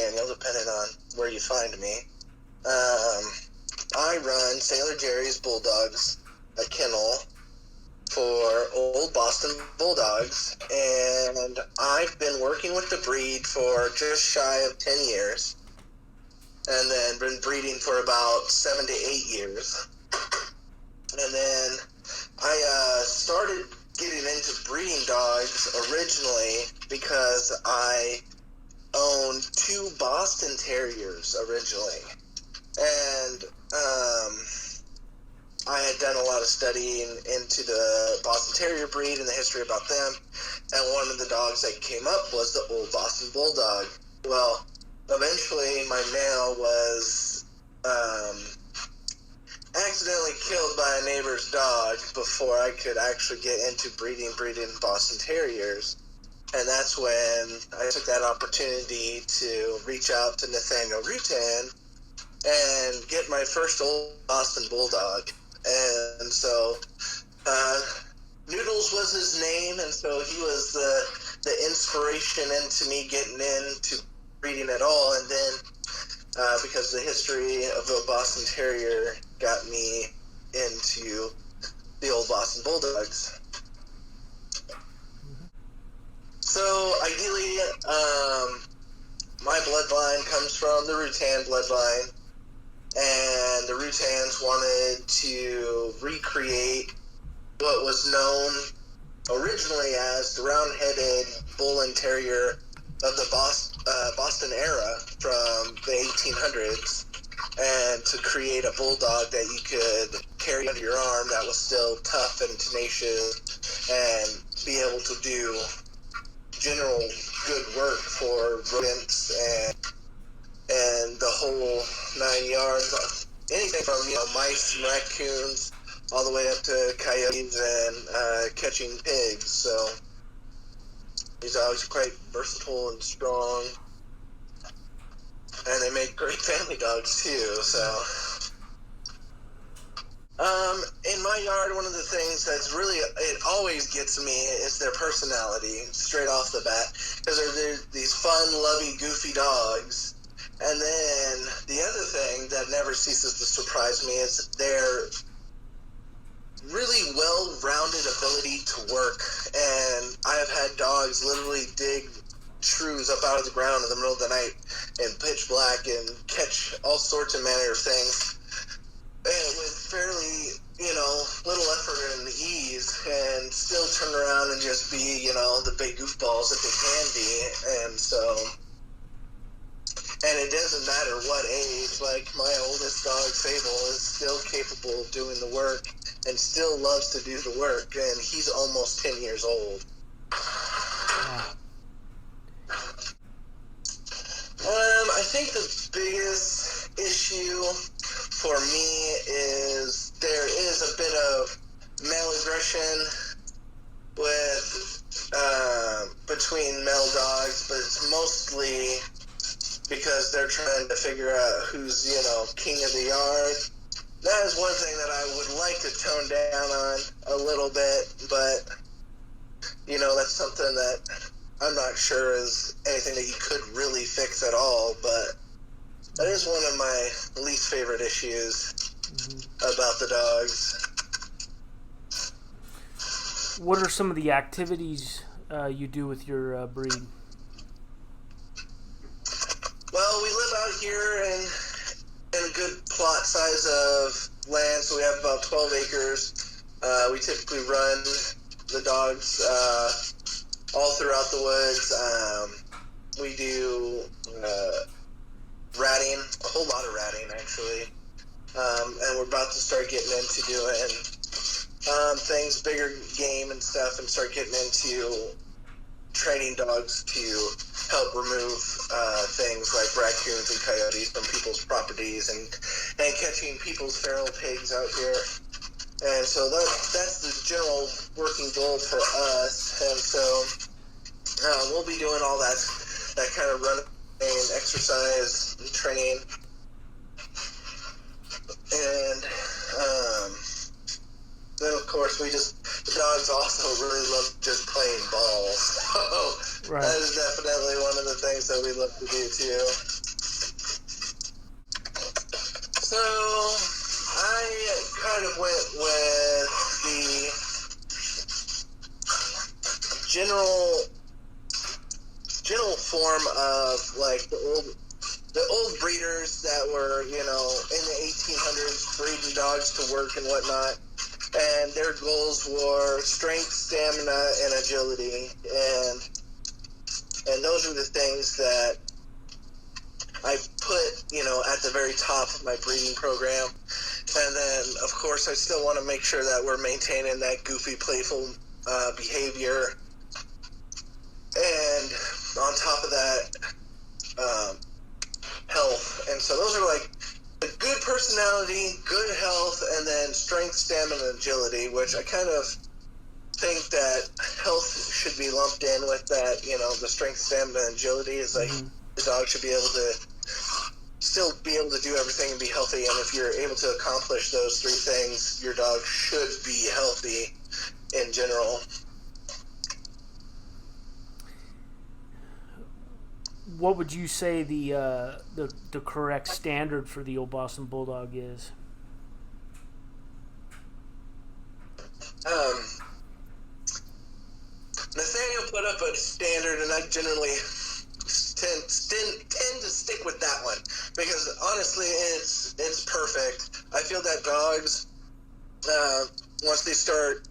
McDaniel, depending on where you find me. I run Sailor Jerry's Bulldogs, a kennel for old Boston Bulldogs, and I've been working with the breed for just shy of 10 years, and then been breeding for about 7 to 8 years. And then I started getting into breeding dogs originally because I owned 2 Boston Terriers originally, and I had done a lot of studying into the Boston Terrier breed and the history about them, and one of the dogs that came up was the old Boston Bulldog. Well, eventually my male was accidentally killed by a neighbor's dog before I could actually get into breeding Boston Terriers. And that's when I took that opportunity to reach out to Nathaniel Rutan and get my first old Boston Bulldog. And so Noodles was his name, and so he was the inspiration into me getting into breeding at all. And then because the history of the Boston Terrier got me into the old Boston Bulldogs. So ideally, my bloodline comes from the Rutan bloodline, and the Rutans wanted to recreate what was known originally as the round-headed bull and terrier of the Boston era from the 1800s, and to create a bulldog that you could carry under your arm that was still tough and tenacious and be able to do general good work for rodents and the whole 9 yards. Anything from mice and raccoons all the way up to coyotes and catching pigs. So these dogs are quite versatile and strong, and they make great family dogs too. So in my yard, one of the things that's really, it always gets me is their personality straight off the bat, because they're these fun, lovey, goofy dogs. And then the other thing that never ceases to surprise me is their really well-rounded ability to work. And I have had dogs literally dig shrews up out of the ground in the middle of the night in pitch black and catch all sorts of manner of things, and with fairly, little effort and ease, and still turn around and just be, the big goofballs that they can be. And so, and it doesn't matter what age, like my oldest dog, Fable, is still capable of doing the work and still loves to do the work, and he's almost 10 years old. I think the biggest issue for me is there is a bit of male aggression with between male dogs, but it's mostly because they're trying to figure out who's, king of the yard. That is one thing that I would like to tone down on a little bit, but, that's something that I'm not sure is anything that you could really fix at all, but that is one of my least favorite issues about the dogs. What are some of the activities you do with your breed? Well, we live out here in a good plot size of land, so we have about 12 acres. We typically run the dogs all throughout the woods. We do ratting, a whole lot of ratting actually, and we're about to start getting into doing things, bigger game and stuff, and start getting into training dogs to help remove things like raccoons and coyotes from people's properties, and catching people's feral pigs out here. And so that's the general working goal for us. And so we'll be doing all that kind of running, exercise, and training. And then, of course, the dogs also really love just playing ball. So Right. That is definitely one of the things that we love to do too. So I kind of went with the general form of like the old breeders that were, in the 1800s breeding dogs to work and whatnot, and their goals were strength, stamina, and agility, and those are the things that I put, at the very top of my breeding program. And then, of course, I still want to make sure that we're maintaining that goofy, playful behavior. And on top of that, health. And so those are like the good personality, good health, and then strength, stamina, and agility, which I kind of think that health should be lumped in with that, the strength, stamina, and agility is like the dog should be able to still be able to do everything and be healthy. And if you're able to accomplish those three things, your dog should be healthy in general. What would you say the correct standard for the old Boston Bulldog is? Nathaniel put up a standard, and I generally tend to stick with that one because honestly, it's perfect. I feel that dogs, once they start,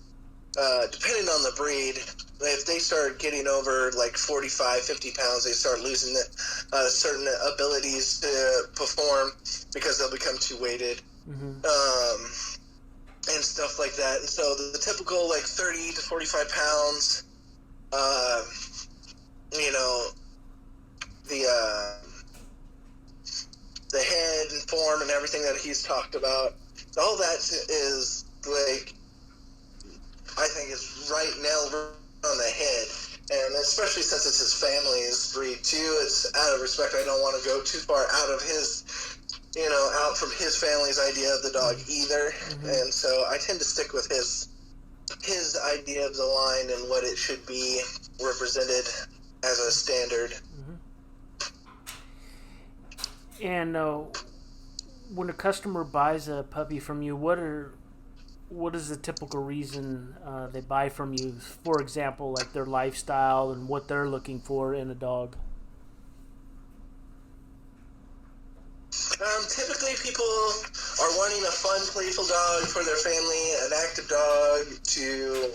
depending on the breed, if they start getting over like 45, 50 pounds, they start losing certain abilities to perform because they'll become too weighted. And stuff like that. And so the typical like 30 to 45 pounds, the head and form and everything that he's talked about, all that is like, I think is right nailed on the head. And especially since it's his family's breed too, it's out of respect. I don't want to go too far out of his, out from his family's idea of the dog either. And so I tend to stick with his idea of the line and what it should be represented as a standard. And when a customer buys a puppy from you, what is the typical reason they buy from you? For example, like their lifestyle and what they're looking for in a dog. Typically, people are wanting a fun, playful dog for their family, an active dog to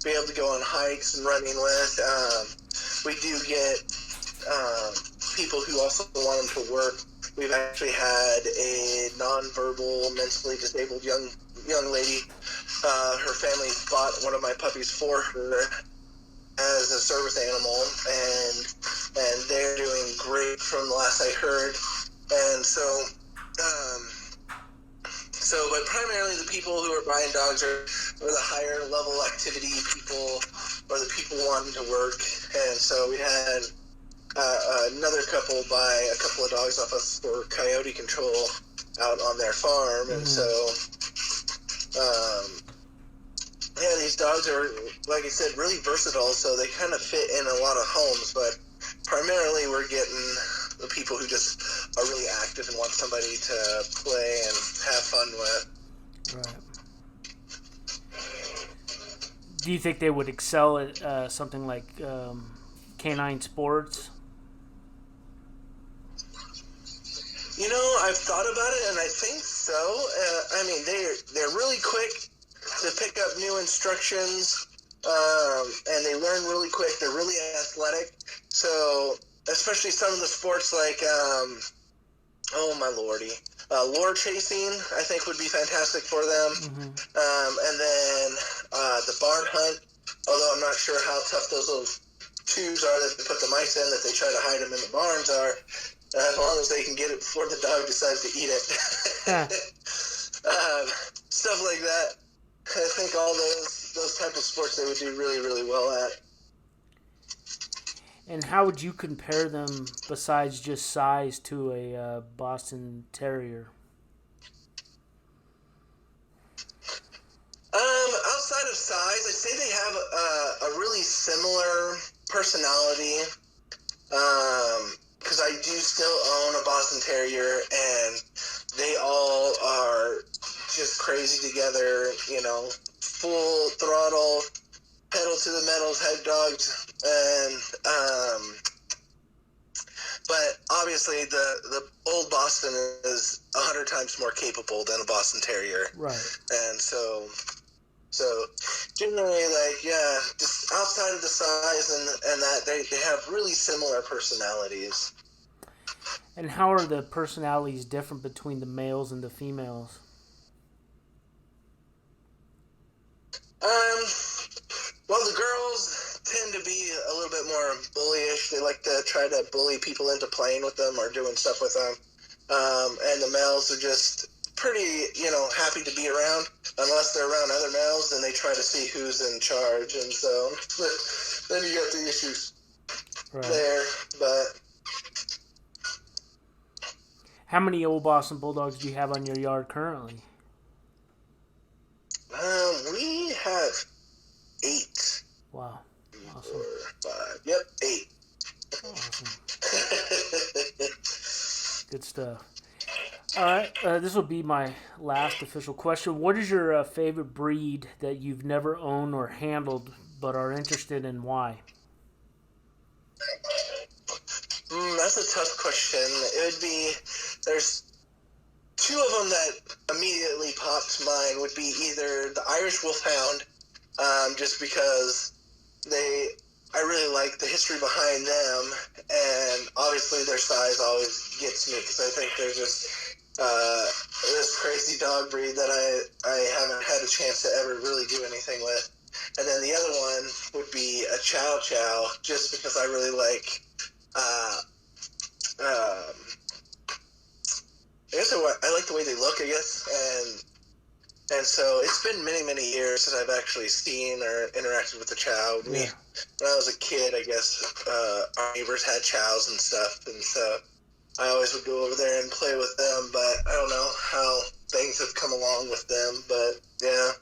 be able to go on hikes and running with. We do get people who also want them to work. We've actually had a nonverbal, mentally disabled young lady. Her family bought one of my puppies for her as a service animal, and they're doing great from the last I heard. And so, but primarily the people who are buying dogs are the higher level activity people or the people wanting to work. And so we had another couple buy a couple of dogs off us for coyote control out on their farm. And so, these dogs are, like I said, really versatile, so they kind of fit in a lot of homes, but primarily we're getting the people who just are really active and want somebody to play and have fun with. Right. Do you think they would excel at something like canine sports? I've thought about it, and I think so. I mean, they're really quick to pick up new instructions, and they learn really quick. They're really athletic. So, especially some of the sports like, oh my lordy, lure chasing, I think would be fantastic for them. And then the barn hunt, although I'm not sure how tough those little tubes are that they put the mice in, that they try to hide them in the barns are, as long as they can get it before the dog decides to eat it. Stuff like that. I think all those type of sports they would do really, really well at. And how would you compare them, besides just size, to a Boston Terrier? Outside of size, I'd say they have a really similar personality, because I do still own a Boston Terrier, and they all are just crazy together, you know, full throttle, pedal to the metal type dogs, and but obviously the old Boston is 100 times more capable than a Boston Terrier, right? And so generally, like, yeah, just outside of the size and that, they have really similar personalities. And how are the personalities different between the males and the females? Well, the girls tend to be a little bit more bullyish. They like to try to bully people into playing with them or doing stuff with them. And the males are just pretty, you know, happy to be around. Unless they're around other males, then they try to see who's in charge. And so then you get the issues there. But how many old Boston Bulldogs do you have on your yard currently? We have 8. Wow. Awesome. 4, 5. Yep, 8. Awesome. Good stuff. All right, this will be my last official question. What is your favorite breed that you've never owned or handled but are interested in? Why? That's a tough question. It would be, there's 2 of them that immediately pop to mind would be either the Irish Wolfhound, just because I really like the history behind them, and obviously their size always gets me because I think they're just this crazy dog breed that I haven't had a chance to ever really do anything with. And then the other one would be a Chow Chow, just because I really like I guess I like the way they look, I guess, and so it's been many, many years since I've actually seen or interacted with the Chow. Yeah. When I was a kid, I guess, our neighbors had Chows and stuff, and so I always would go over there and play with them, but I don't know how things have come along with them, but yeah.